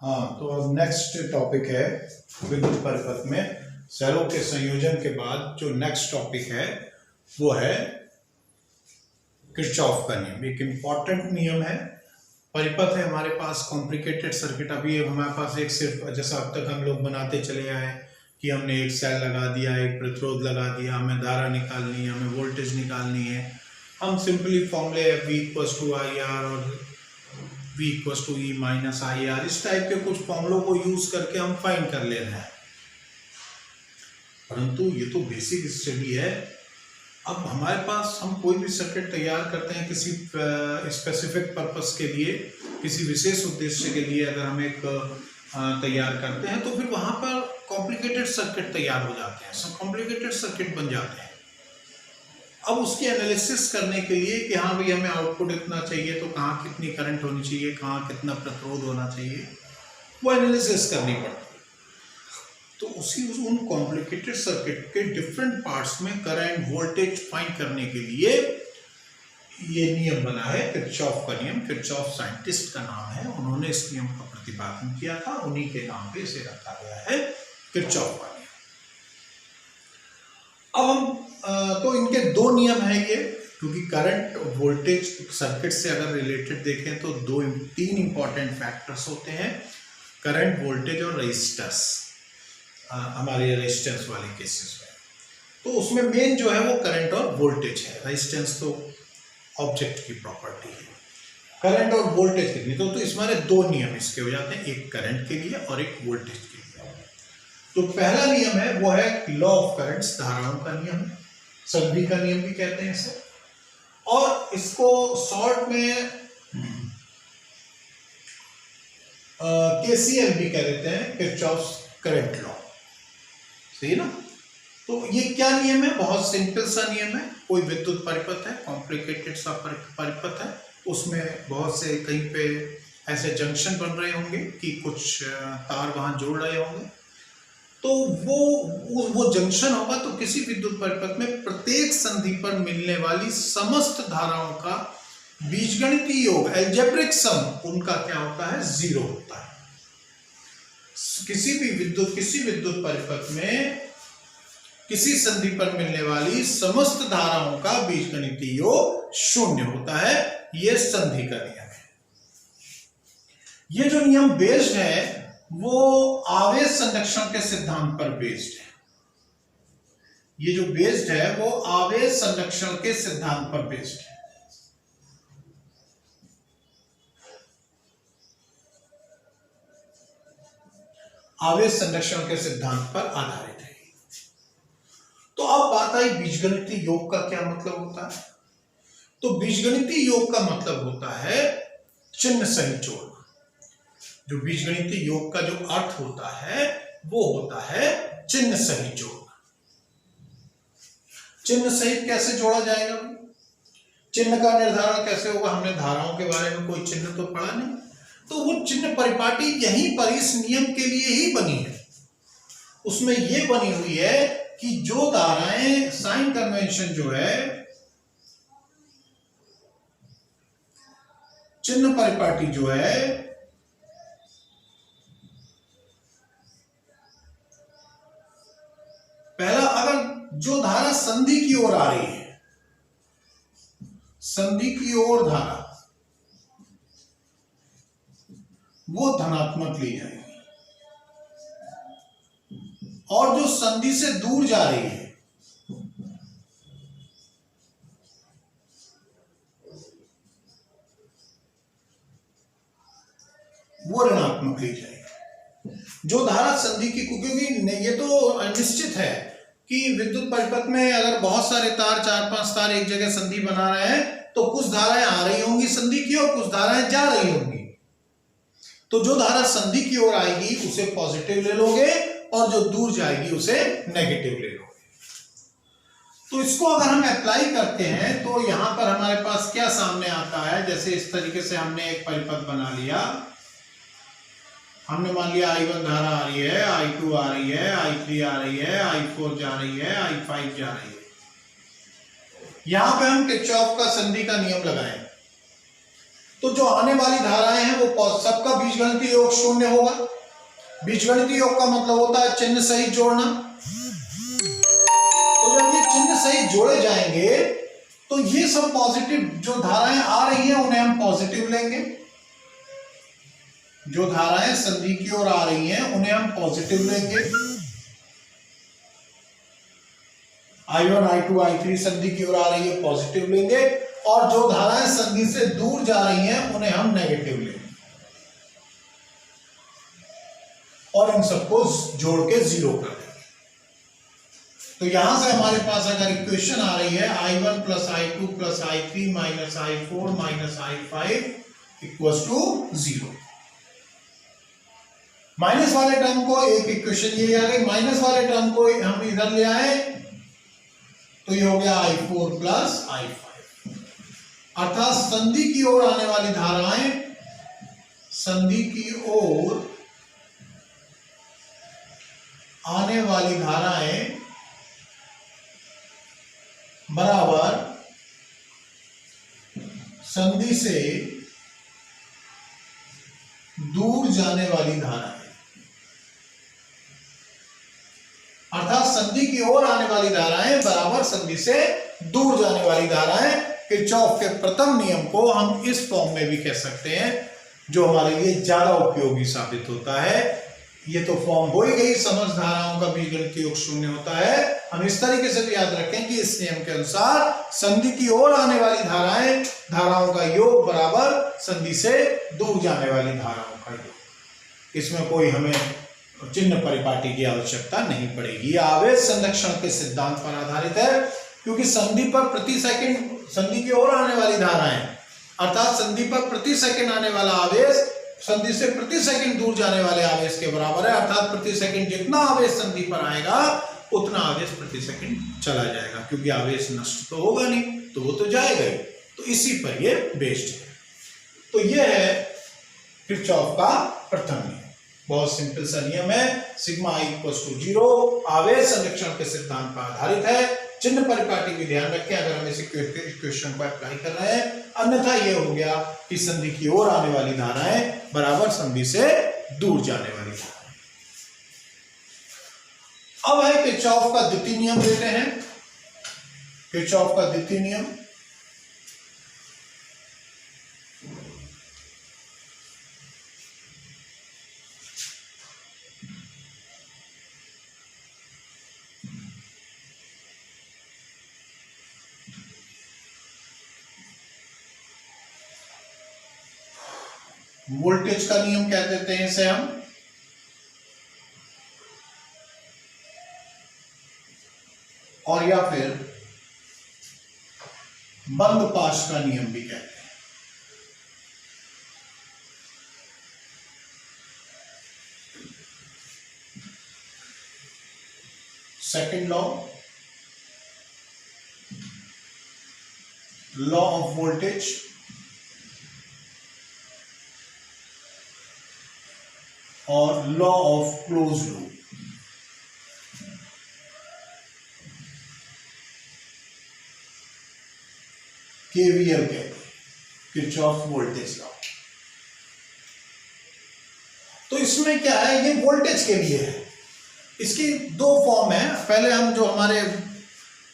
हाँ, तो अब नेक्स्ट टॉपिक है विद्युत परिपथ में सेलों के संयोजन के बाद जो नेक्स्ट टॉपिक है वो है किरचॉफ का नियम। एक इम्पॉर्टेंट नियम है। परिपथ है हमारे पास, कॉम्प्लिकेटेड सर्किट। अभी हमारे पास एक सिर्फ जैसा अब तक हम लोग बनाते चले आए कि हमने एक सेल लगा दिया, एक प्रतिरोध लगा दिया, हमें धारा निकालनी है, हमें वोल्टेज निकालनी है। हम सिंपली फॉर्मूले V=IR और V=E-IR इस टाइप के कुछ फॉर्मूलों को यूज करके हम फाइंड कर ले रहे हैं। परंतु ये तो बेसिक स्टडी है। अब हमारे पास हम कोई भी सर्किट तैयार करते हैं किसी स्पेसिफिक पर्पस के लिए, किसी विशेष उद्देश्य के लिए अगर हम एक तैयार करते हैं तो फिर वहां पर कॉम्प्लिकेटेड सर्किट तैयार हो जाते हैं, सब कॉम्प्लिकेटेड सर्किट बन जाते हैं। अब उसकी एनालिसिस करने के लिए कि हाँ भाई हमें आउटपुट इतना चाहिए तो कहाँ कितनी करंट होनी चाहिए, कहाँ कितना प्रतिरोध होना चाहिए, वो एनालिसिस करनी पड़ती है। तो उन कॉम्प्लिकेटेड सर्किट के डिफरेंट पार्ट्स में करंट वोल्टेज फाइंड करने के लिए ये नियम बना है किरचॉफ का नियम। किरचॉफ साइंटिस्ट का नाम है, उन्होंने इस नियम का प्रतिपादन किया था, उन्हीं के नाम पे इसे रखा गया है किरचॉफ का नियम। अब हम तो इनके दो नियम है ये, क्योंकि करंट वोल्टेज सर्किट से अगर रिलेटेड देखें तो तीन इंपॉर्टेंट फैक्टर्स होते हैं, करंट वोल्टेज और रेजिस्टेंस। हमारे रेजिस्टेंस वाले केसेस में तो उसमें मेन जो है वो करंट और वोल्टेज है, रेजिस्टेंस तो ऑब्जेक्ट की प्रॉपर्टी है। करंट और वोल्टेज के लिए तो इसमें दो नियम इसके हो जाते हैं, एक करंट के लिए और एक वोल्टेज के लिए। तो पहला नियम है वो है लॉ ऑफ करंट्स, धाराओं का नियम, संधि का नियम भी कहते हैं इसे, और इसको शॉर्ट में KCL भी कह देते हैं, किरचॉफ्स करंट लॉ। सही ना? तो ये क्या नियम है? बहुत सिंपल सा नियम है। कोई विद्युत परिपथ है, कॉम्प्लिकेटेड सा परिपथ है, उसमें बहुत से कहीं पे ऐसे जंक्शन बन रहे होंगे कि कुछ तार वहां जोड़ रहे होंगे, तो वो जंक्शन होगा। तो किसी विद्युत परिपथ में प्रत्येक संधि पर मिलने वाली समस्त धाराओं का बीजगणितीय योग, एल्जेब्रिक सम, उनका क्या होता है? 0 होता है। किसी विद्युत परिपथ में किसी संधि पर मिलने वाली समस्त धाराओं का बीजगणितीय योग 0 होता है। यह संधि का नियम है। यह जो नियम बेस्ड है वो आवेश संरक्षण के सिद्धांत पर बेस्ड है। ये जो बेस्ड है वो आवेश संरक्षण के सिद्धांत पर बेस्ड है। आवेश संरक्षण के सिद्धांत पर आधारित है। तो अब बात आई बीजगणितीय योग का क्या मतलब होता है। तो बीजगणितीय योग का मतलब होता है चिन्ह सहित जोड़ना। जो बीजगणितीय योग का जो अर्थ होता है वो होता है चिन्ह सहित जोड़ना। चिन्ह सहित कैसे जोड़ा जाएगा? चिन्ह का निर्धारण कैसे होगा? हमने धाराओं के बारे में कोई चिन्ह तो पढ़ा नहीं, तो वो चिन्ह परिपाटी यहीं पर इस नियम के लिए ही बनी है। उसमें ये बनी हुई है कि जो धाराएं, साइन कन्वेंशन जो है, चिन्ह परिपाटी जो है, पहला, अगर जो धारा संधि की ओर आ रही है, संधि की ओर धारा, वो धनात्मक ली जाएगी, और जो संधि से दूर जा रही है वो ऋणात्मक ली जाएगी। जो धारा संधि की, क्योंकि ये तो निश्चित है कि विद्युत परिपथ में अगर बहुत सारे तार, 4-5 तार एक जगह संधि बना रहे हैं तो कुछ धाराएं आ रही होंगी संधि की और कुछ धाराएं जा रही होंगी। तो जो धारा संधि की ओर आएगी उसे पॉजिटिव ले लोगे और जो दूर जाएगी उसे नेगेटिव ले लोगे। तो इसको अगर हम अप्लाई करते हैं तो यहां पर हमारे पास क्या सामने आता है? जैसे इस तरीके से हमने एक परिपथ बना लिया, हमने मान लिया I1 धारा आ रही है, I2 आ रही है, I3 आ रही है, I4 जा रही है, I5 जा रही है। यहां पे हम किरचॉफ का संधि का नियम लगाएं। तो जो आने वाली धाराएं हैं वो सबका बीजगणितीय योग 0 होगा। बीजगणितीय योग का मतलब होता है चिन्ह सहित जोड़ना। तो जब ये चिन्ह सहित जोड़े जाएंगे तो ये सब पॉजिटिव जो धाराएं आ रही हैं उन्हें हम पॉजिटिव लेंगे, जो धाराएं संधि की ओर आ रही हैं उन्हें हम पॉजिटिव लेंगे। I1 I2 I3 संधि की ओर आ रही है पॉजिटिव लेंगे, और जो धाराएं संधि से दूर जा रही हैं उन्हें हम नेगेटिव लेंगे, और इन सबको जोड़ के 0 कर देंगे। तो यहां से हमारे पास अगर इक्वेशन आ रही है I1 plus I2 plus I3 minus I4 minus I5 equals to 0। Minus वाले टर्म को एक इक्वेशन ये आ गई, माइनस वाले टर्म को हम इधर ले आए तो ये हो गया I4 प्लस I5। अर्थात संधि की ओर आने वाली धाराएं, संधि की ओर आने वाली धाराएं बराबर संधि से दूर जाने वाली धाराएं, अर्थात संधि की ओर आने वाली धाराएं बराबर संधि से दूर जाने वाली धाराएं। किरचॉफ के प्रथम नियम को हम इस फॉर्म में भी कह सकते हैं, जो हमारे लिए ज्यादा उपयोगी साबित होता है। ये तो फॉर्म हो ही गई, समस्त धाराओं का बीजगणितीय योग 0 होता है। हम इस तरीके से भी याद रखें कि इस नियम के अनुसार संधि की ओर आने वाली धाराओं का योग बराबर संधि से दूर जाने वाली धाराओं का योग। इसमें कोई हमें चिन्ह परिपाटी की आवश्यकता नहीं पड़ेगी। आवेश संरक्षण के सिद्धांत पर आधारित है, क्योंकि संधि पर प्रति सेकंड, संधि की ओर आने वाली धाराएं अर्थात संधि पर प्रति सेकंड आने वाला आवेश संधि से प्रति सेकंड दूर जाने वाले आवेश के बराबर है। अर्थात प्रति सेकंड जितना आवेश संधि पर आएगा उतना आवेश प्रति सेकंड चला जाएगा, क्योंकि आवेश नष्ट तो होगा नहीं, तो वो तो जाएगा ही। तो इसी पर ये बेस्ड है। तो ये है किरचॉफ का प्रथम नियम। बहुत सिंपल सा नियम है, सिग्मा I इक्वल्स टू 0, आवेश संरक्षण के सिद्धांत पर आधारित है। चिन्ह परिपाटी भी ध्यान रखें अगर हम इस इक्वेशन को अप्लाई कर रहे हैं, अन्यथा यह हो गया कि संधि की ओर आने वाली धाराएं बराबर संधि से दूर जाने वाली धाराएं। अब है किरचॉफ का द्वितीय नियम लेते हैं। किरचॉफ का द्वितीय नियम, वोल्टेज का नियम कह देते हैं इसे हम, और या फिर बंद पाश का नियम भी कहते हैं। सेकंड लॉ ऑफ वोल्टेज, और law of close loop. KVL कहते हैं, किरचॉफ वोल्टेज लॉ। तो इसमें क्या है, ये वोल्टेज के लिए है। इसकी दो फॉर्म है। पहले हम जो हमारे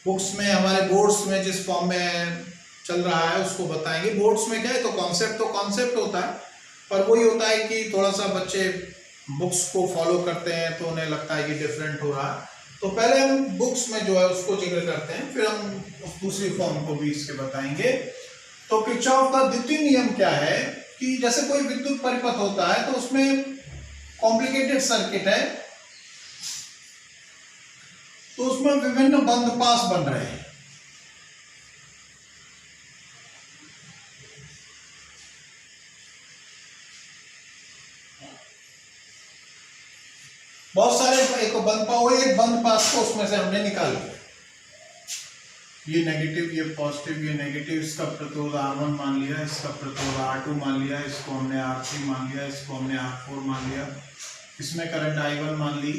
बुक्स में, हमारे बोर्ड्स में जिस फॉर्म में चल रहा है उसको बताएंगे। बोर्ड्स में क्या है, तो कॉन्सेप्ट होता है, पर वही होता है कि थोड़ा सा बच्चे बुक्स को फॉलो करते हैं तो उन्हें लगता है कि डिफरेंट हो रहा है। तो पहले हम बुक्स में जो है उसको जिक्र करते हैं, फिर हम उस दूसरी फॉर्म को भी इसके बताएंगे। तो किरचॉफ का द्वितीय नियम क्या है कि जैसे कोई विद्युत परिपथ होता है तो उसमें कॉम्प्लिकेटेड सर्किट है, तो उसमें विभिन्न बंद पास बन रहे हैं। बहुत सारे एक बंद पास को उसमें से हमने निकाल लिया। ये नेगेटिव, ये पॉजिटिव, ये नेगेटिव, इसका प्रतिरोध R1 मान लिया, इसका प्रतिरोध R2 मान लिया, इसको हमने R3 मान लिया, इसको हमने R4 मान लिया, इसमें करंट I1 मान ली,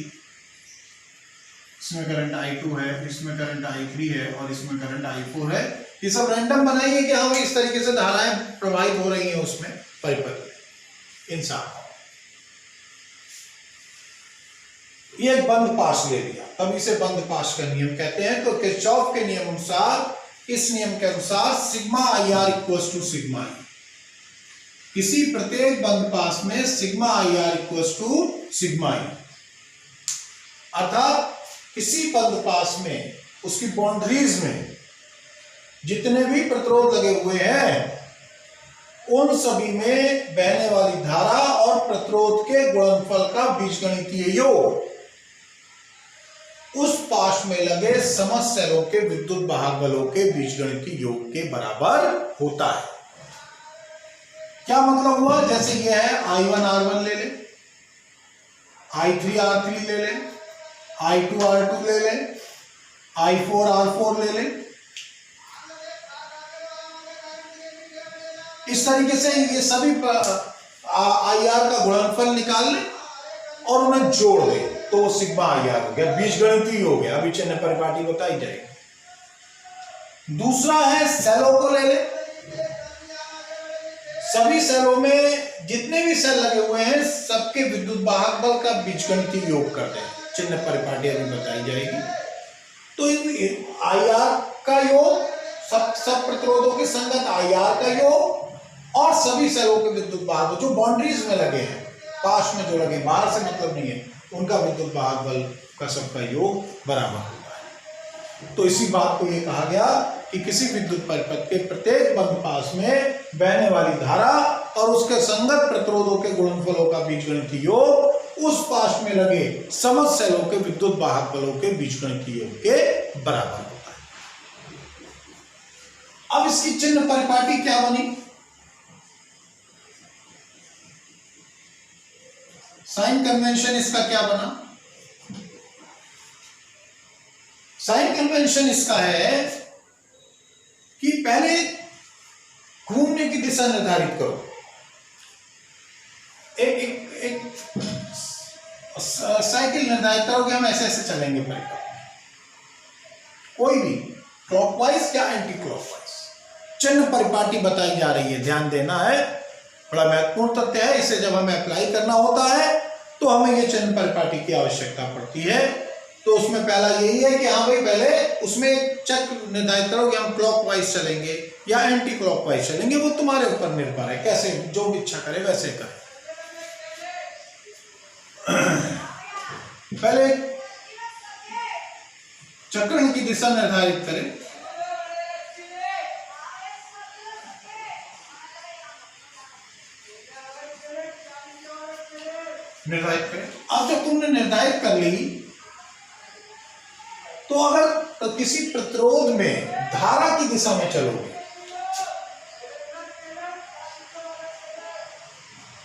इसमें करंट I2 है, इसमें करंट I3 है और इसमें करंट I4 है। ये सब रैंडम बनाई है कि हाँ इस तरीके से धाराएं प्रवाहित हो रही हैं उसमें परिपथ में इन साफ। ये एक बंद पाश ले लिया, तब इसे बंद पाश का नियम कहते हैं। तो किरचॉफ के नियम अनुसार, इस नियम के अनुसार sigma I R equals to sigma E, किसी प्रत्येक बंद पास में sigma I R equals to sigma E, अर्थात किसी बंद पास में उसकी बाउंड्रीज में जितने भी प्रतिरोध लगे हुए हैं उन सभी में बहने वाली धारा और प्रतिरोध के गुणनफल का बीजगणितीय योग उस पाश में लगे समस्त सेलों के विद्युत वाहक बलों के बीजगणितीय योग के बराबर होता है। क्या मतलब हुआ? जैसे ये है I1R1 ले ले, I3R3 ले ले, I2R2 ले ले, I4R4 ले ले। इस तरीके से ये सभी IR का गुणनफल निकाल ले और उन्हें जोड़ दे तो सिग्मा IR हो गया, बीजगणितीय हो गया। अभी चिन्ह परिपाटी बताई जाएगी। दूसरा है सेलों को ले ले, सभी सेलों में जितने भी सेल लगे हुए हैं सबके विद्युत वाहक बल का बीजगणितीय योग करते हैं, चिन्ह परिपाटी अभी बताई जाएगी। तो इन IR का योग, सब प्रतिरोधों के संगत IR का योग और सभी सेलों के विद्युत वाहक जो बाउंड्रीज में लगे हैं, पास में जो लगे, बाहर से मतलब नहीं है, उनका विद्युत वाहक बल का सबका योग बराबर होता है। तो इसी बात को ये कहा गया कि किसी विद्युत परिपथ के प्रत्येक बंद पास में बहने वाली धारा और उसके संगत प्रतिरोधों के गुणनफलों का बीजगणितीय योग उस पास में लगे समस्त सेलों के विद्युत वाहक बलों के बीजगणितीय योग के बराबर होता है। अब इसकी चिन्ह परिपाटी क्या बनी? साइन कन्वेंशन इसका क्या बना? साइन कन्वेंशन इसका है कि पहले घूमने की दिशा निर्धारित करो। एक साइकिल निर्धारित करो कि हम ऐसे ऐसे चलेंगे परिपथ, कोई भी क्लॉकवाइज या एंटी क्लॉकवाइज। चिन्ह परिपाटी बताई जा रही है, ध्यान देना है, बड़ा महत्वपूर्ण तथ्य है। इसे जब हमें अप्लाई करना होता है तो हमें ये चिन्ह परिपाटी की आवश्यकता पड़ती है। तो उसमें पहला यही है कि हाँ भाई पहले उसमें चक्र निर्धारित करो कि हम क्लॉकवाइज चलेंगे या एंटी क्लॉकवाइज चलेंगे, वो तुम्हारे ऊपर निर्भर है, कैसे जो भी इच्छा करे वैसे करे। पहले चक्रण की दिशा निर्धारित करें, निर्धारित करें। अब जब तुमने निर्धारित कर ली तो अगर किसी प्रतिरोध में धारा की दिशा में चलोगे,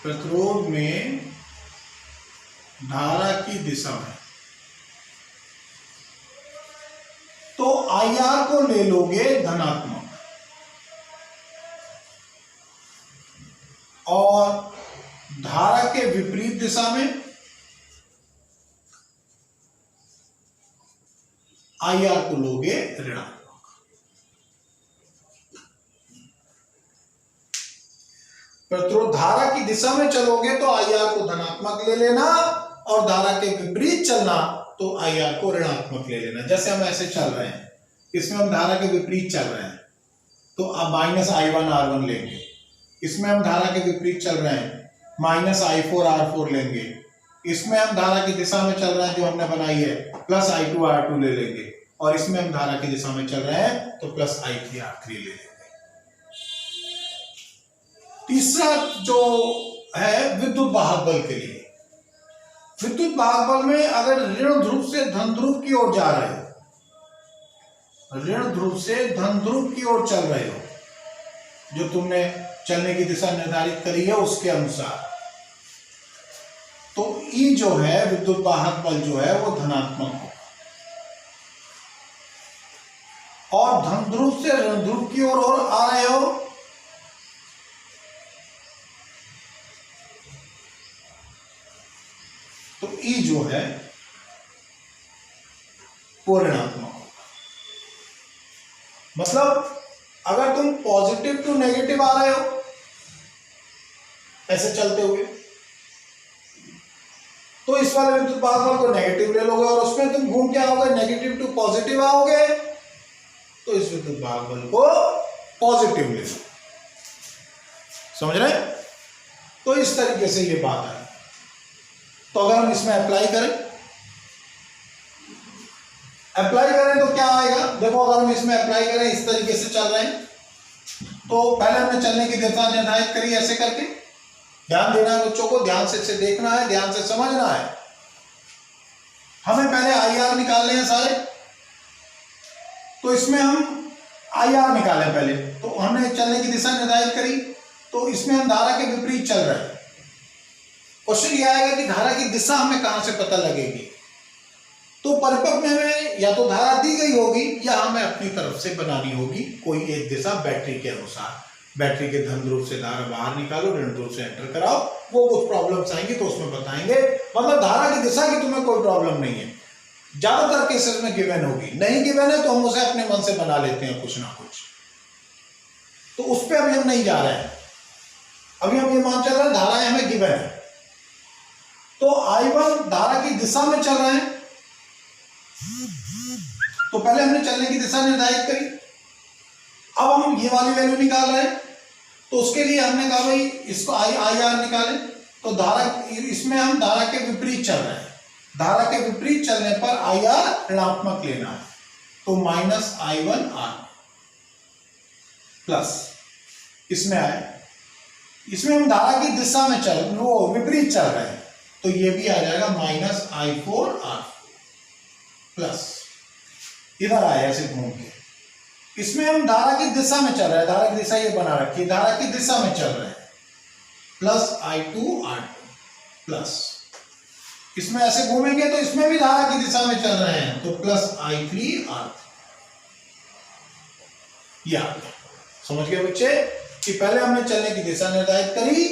प्रतिरोध में धारा की दिशा में, तो IR को ले लोगे धनात्मक और धारा के विपरीत दिशा में IR को लोगे ऋणात्मक। प्रतिरोध धारा की दिशा में चलोगे तो IR को धनात्मक ले लेना और धारा के विपरीत चलना तो IR को ऋणात्मक ले लेना। जैसे हम ऐसे चल रहे हैं, इसमें हम धारा के विपरीत चल रहे हैं तो अब -I1R1 लेंगे, इसमें हम धारा के विपरीत चल रहे हैं -I4R4 लेंगे, इसमें हम धारा की दिशा में चल रहे हैं जो हमने बनाई है +I2R2 ले लेंगे, और इसमें हम धारा की दिशा में चल रहे हैं तो +I3R3 ले लेंगे। तीसरा जो है विद्युत वाहक बल के लिए, विद्युत वाहक बल में अगर ऋण ध्रुव से धन ध्रुव की ओर जा रहे हो, ऋण ध्रुव से धन ध्रुव की ओर चल रहे हो, जो तुमने चलने की दिशा निर्धारित करी है उसके अनुसार, तो ई जो है विद्युत वाहक बल जो है वो धनात्मक होगा। और धन ध्रुव से ऋण ध्रुव की ओर आ रहे हो तो ई जो है वो ऋणात्मक होगा। मतलब अगर तुम पॉजिटिव टू नेगेटिव आ रहे हो ऐसे चलते हुए, तो इस वाले विद्युत भागफल को नेगेटिव ले लोगे और उसमें तुम घूम के आओगे नेगेटिव टू पॉजिटिव आओगे, तो इस विद्युत भागफल को पॉजिटिव ले लो। समझ रहे? तो इस तरीके से ये बात है। तो अगर हम इसमें अप्लाई करें तो क्या आएगा? देखो, अगर हम इसमें अप्लाई करें, इस तरीके से चल रहे हैं, तो पहले हमने चलने की दिशा निर्धारित करी ऐसे करके। ध्यान देना है बच्चों को, ध्यान से इसे देखना है, ध्यान से समझना है। हमें पहले IR निकालने हैं सारे, तो इसमें हम IR निकालें पहले। तो हमने चलने की दिशा निर्धारित करी, तो इसमें हम धारा के विपरीत चल रहे हैं। क्वेश्चन ये आएगा कि धारा की दिशा हमें कहां से पता लगेगी? तो परिपथ में हमें या तो धारा दी गई होगी या हमें अपनी तरफ से बनानी होगी कोई एक दिशा बैटरी के अनुसार। बैटरी के धन ध्रुव से धारा बाहर निकालो, ऋण ध्रुव से एंटर कराओ। वो कुछ प्रॉब्लम्स आएंगी तो उसमें बताएंगे। मतलब धारा की दिशा की तुम्हें कोई प्रॉब्लम नहीं है, ज्यादातर केसेस में गिवन होगी। नहीं गिवन है तो हम उसे अपने मन से बना लेते हैं कुछ ना कुछ, तो उस पर अभी हम नहीं जा रहे हैं। अभी हम ये मान चल रहे हैं धाराएं हमें गिवन है। तो I1 धारा की दिशा में चल रहे हैं, तो पहले हमने चलने की दिशा निर्धारित करी। अब हम ये वाली वैल्यू निकाल रहे हैं, तो उसके लिए हमने कहा भाई इसको IR निकालें। तो धारा, इसमें हम धारा के विपरीत चल रहे हैं। धारा के विपरीत चलने पर IR ऋणात्मक लेना है, तो -I1R प्लस इसमें आए। इसमें हम धारा की दिशा में विपरीत चल रहे हैं, तो ये भी आ जाएगा -I4R प्लस इधर आया ऐसे घूम के। इसमें हम धारा की दिशा में चल रहे हैं, धारा की दिशा ये बना रखी है, धारा की दिशा में चल रहे हैं, प्लस I2R2 प्लस इसमें ऐसे घूमेंगे तो इसमें भी धारा की दिशा में चल रहे हैं, तो प्लस I3R3। या समझ गए बच्चे कि पहले हमने चलने की दिशा निर्धारित करी,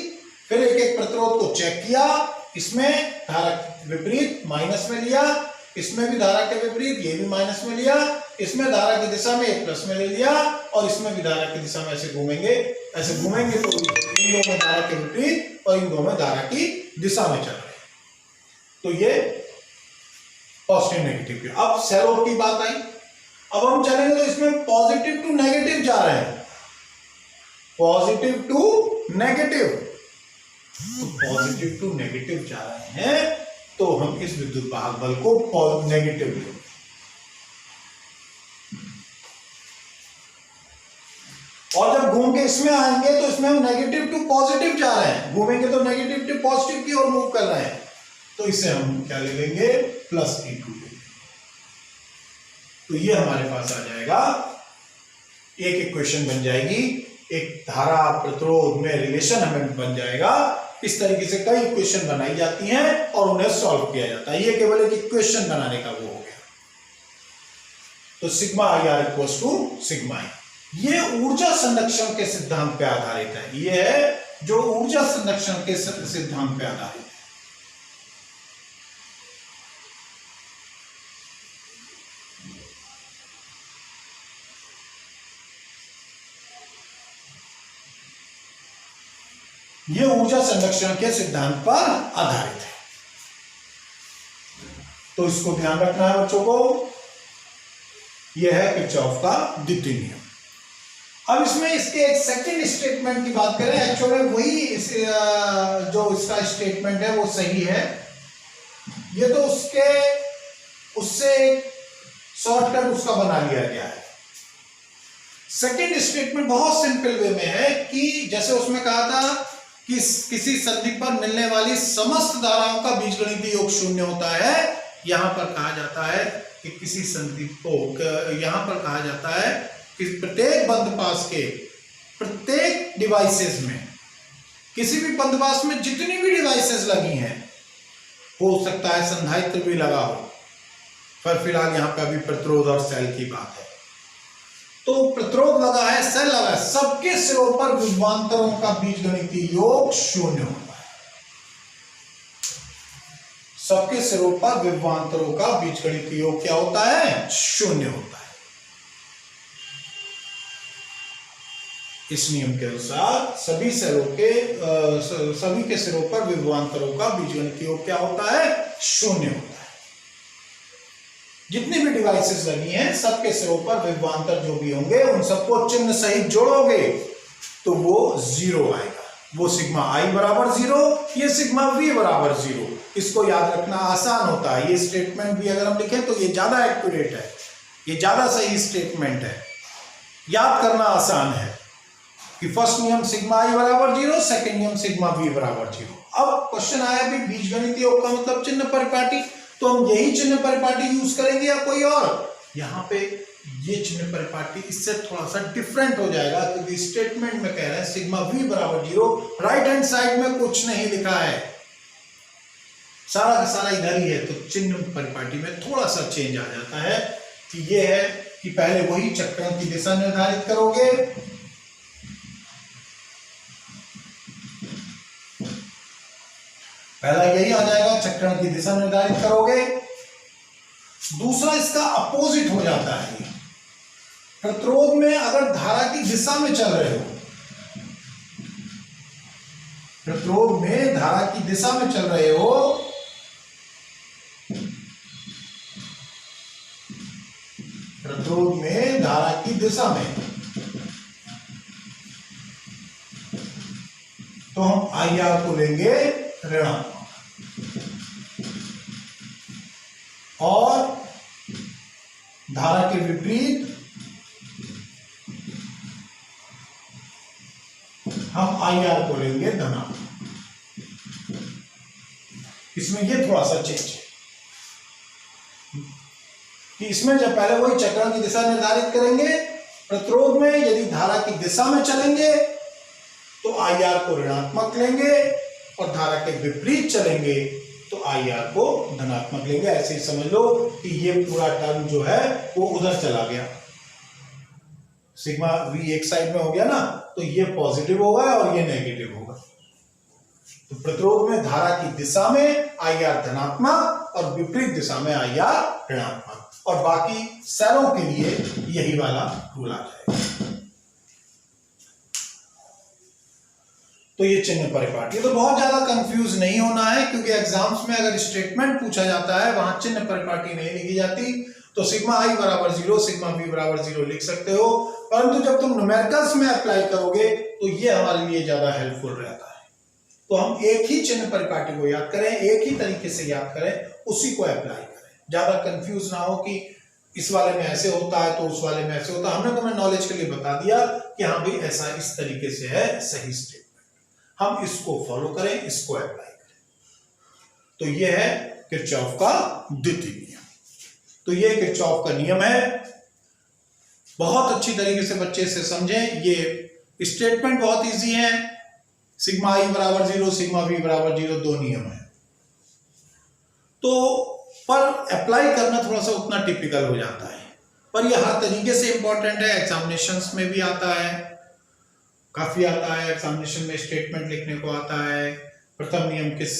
फिर एक एक प्रतिरोध को चेक किया। इसमें धारा विपरीत माइनस में लिया, इसमें भी धारा के विपरीत, ये भी माइनस में लिया, इसमें धारा की दिशा में एक प्लस में ले लिया, और इसमें भी धारा की दिशा में ऐसे घूमेंगे तो इन दो में धारा के विपरीत और इन दो में धारा की दिशा में चल रहे हैं। तो ये पॉजिटिव नेगेटिव की। अब सेरों की बात आई। अब हम चलेंगे तो इसमें पॉजिटिव टू नेगेटिव जा रहे हैं, पॉजिटिव टू नेगेटिव। तो पॉजिटिव टू नेगेटिव जा रहे हैं, तो हम इस विद्युत भागफल को नेगेटिव लेंगे। और जब घूम के इसमें आएंगे तो इसमें हम नेगेटिव टू पॉजिटिव जा रहे हैं, घूमेंगे तो नेगेटिव टू पॉजिटिव की ओर मूव कर रहे हैं, तो इसे हम क्या ले लेंगे? प्लस E2 ले लेंगे। तो ये हमारे पास आ जाएगा, एक इक्वेशन बन जाएगी, एक धारा प्रतिरोध में रिलेशन हमें बन जाएगा। इस तरीके से कई इक्वेशन बनाई जाती हैं और उन्हें सॉल्व किया जाता है। ये केवल एक इक्वेशन बनाने का वो हो गया। तो sigma IR equals to sigma I। ये ऊर्जा संरक्षण के सिद्धांत पे आधारित है। ये है जो ऊर्जा संरक्षण के सिद्धांत पे आधारित है। ये ऊर्जा संरक्षण के सिद्धांत पर आधारित है, तो इसको ध्यान रखना है बच्चों को। यह है किरचॉफ का द्वितीय नियम। अब इसमें इसके एक सेकंड स्टेटमेंट की बात करें। एक्चुअली वही जो इसका स्टेटमेंट है वो सही है, ये तो उससे शॉर्टकट उसका बना लिया गया है। सेकंड स्टेटमेंट बहुत सिंपल वे में है कि जैसे उसमें कहा था कि किसी संधि पर मिलने वाली समस्त धाराओं का बीजगणितीय योग शून्य होता है, यहां पर कहा जाता है कि किसी संधि को यहां पर कहा जाता है कि प्रत्येक बंधपास के प्रत्येक डिवाइसेस में, किसी भी बंधपास में जितनी भी डिवाइसेस लगी हैं, हो सकता है संधारित्र भी लगा हो, पर फिलहाल यहां पर अभी प्रतिरोध और सेल की बात है। तो प्रतिरोध लगा है, सेल लगा है, सबके सिरों पर विभवांतरों का बीजगणितीय योग शून्य होता है। सबके सिरों पर विभवांतरों का बीजगणितीय योग क्या होता है? शून्य होता है। इस नियम के अनुसार सभी के सिरों पर विभवांतरों का बीजगणितीय योग क्या होता है? शून्य होता है। जितनी भी डिवाइसेस लगी हैं सबके सिरों पर विभवांतर जो भी होंगे उन सबको चिन्ह सहित जोड़ोगे तो वो 0 आएगा। वो सिग्मा आई बराबर 0, ये सिग्मा वी बराबर 0। इसको याद रखना आसान होता है। ये स्टेटमेंट भी अगर हम लिखें तो ये ज्यादा एक्यूरेट है, ये ज्यादा सही स्टेटमेंट है, याद करना आसान है कि फर्स्ट नियम सिग्मा आई बराबर 0, सेकंड नियम सिग्मा वी बराबर 0। अब क्वेश्चन आया भी बीजगणितीय योग का मतलब चिन्ह परिपाटी, तो हम यही चिन्ह परिपाटी यूज करेंगे या कोई और? यहाँ पे ये चिन्ह परिपाटी इससे थोड़ा सा डिफरेंट हो जाएगा क्योंकि स्टेटमेंट में कह रहे हैं सिग्मा वी बराबर 0, राइट हैंड साइड में कुछ नहीं लिखा है, सारा का सारा इधर ही है। तो चिन्ह परिपाटी में थोड़ा सा चेंज आ जाता है कि ये है कि पहले वही चक्रण की दिशा निर्धारित करोगे, पहला यही आ जाएगा, चक्रण की दिशा निर्धारित करोगे। दूसरा इसका अपोजिट हो जाता है। प्रतिरोध में अगर धारा की दिशा में चल रहे हो, प्रतिरोध में धारा की दिशा में चल रहे हो प्रतिरोध में धारा की दिशा में, तो हम IR को लेंगे ऋणात्मक और धारा के विपरीत हम IR को लेंगे धनात्मक। इसमें ये थोड़ा सा चेंज है कि इसमें जब पहले वही चक्रण की दिशा निर्धारित करेंगे, प्रतिरोध में यदि धारा की दिशा में चलेंगे तो IR को ऋणात्मक लेंगे और धारा के विपरीत चलेंगे तो IR को धनात्मक लेंगे। ऐसे ही समझ लो कि ये पूरा टर्म जो है वो उधर चला गया, सिग्मा वी एक साइड में हो गया ना, तो ये पॉजिटिव होगा और ये नेगेटिव होगा। तो प्रतिरोध में धारा की दिशा में IR धनात्मक और विपरीत दिशा में IR ऋणात्मक, और बाकी सैरों के लिए यही वाला रूल आ जाएगा। तो ये चिन्ह परिपाटी, तो बहुत ज्यादा कंफ्यूज नहीं होना है क्योंकि एग्जाम्स में अगर स्टेटमेंट पूछा जाता है वहां चिन्ह परिपाटी नहीं लिखी जाती। तो सिग्मा आई बराबर 0, सिग्मा वी बराबर 0 लिख सकते हो, परंतु जब तुम न्यूमेरिकल्स में अप्लाई करोगे तो ये हमारे लिए ज्यादा हेल्पफुल रहता है। तो हम एक ही चिन्ह परिपाटी को याद करें, एक ही तरीके से याद करें, उसी को अप्लाई करें, ज्यादा कंफ्यूज ना हो कि इस वाले में ऐसे होता है तो उस वाले में ऐसे होता है। हमने तुम्हें नॉलेज के लिए बता दिया कि हाँ भाई ऐसा इस तरीके से है सही स्टेटमेंट, हम इसको फॉलो करें, इसको अप्लाई करें। तो ये है किरचॉफ का द्वितीय नियम। तो ये किरचॉफ का नियम है, बहुत अच्छी तरीके से बच्चे से समझें। ये स्टेटमेंट बहुत इजी है, सिग्मा आई बराबर 0, सिग्मा वी बराबर 0, दो नियम है। तो पर अप्लाई करना थोड़ा सा उतना टिपिकल हो जाता है, पर यह हर तरीके से इंपॉर्टेंट है। एग्जामिनेशंस में भी आता है, काफी आता है। एग्जामिनेशन में स्टेटमेंट लिखने को आता है, प्रथम नियम किस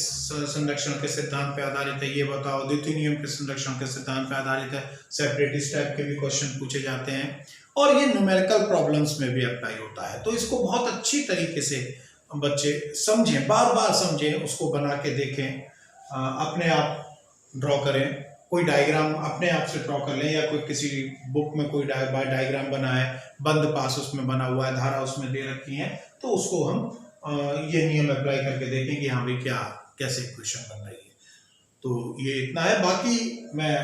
संरक्षण के सिद्धांत पे आधारित है ये बताओ, द्वितीय नियम किस संरक्षण के सिद्धांत पे आधारित है, सेपरेटिस्ट टाइप के भी क्वेश्चन पूछे जाते हैं, और ये न्यूमेरिकल प्रॉब्लम्स में भी अप्लाई होता है। तो इसको बहुत अच्छी तरीके से बच्चे समझें, बार बार समझें, उसको बना के देखें, अपने आप ड्रॉ करें, कोई डायग्राम अपने आप से ड्रॉ कर लें, या कोई किसी बुक में कोई डायग्राम बना है, बंद पास उसमें बना हुआ है, धारा उसमें दे रखी है, तो उसको हम ये नियम अप्लाई करके देखें कि हाँ भाई क्या कैसे इक्वेशन बन रही है। तो ये इतना है। बाकी मैं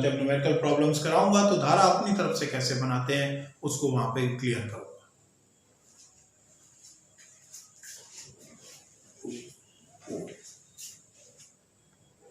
जब न्यूमेरिकल प्रॉब्लम्स कराऊंगा तो धारा अपनी तरफ से कैसे बनाते हैं उसको वहां पे क्लियर करूंगा।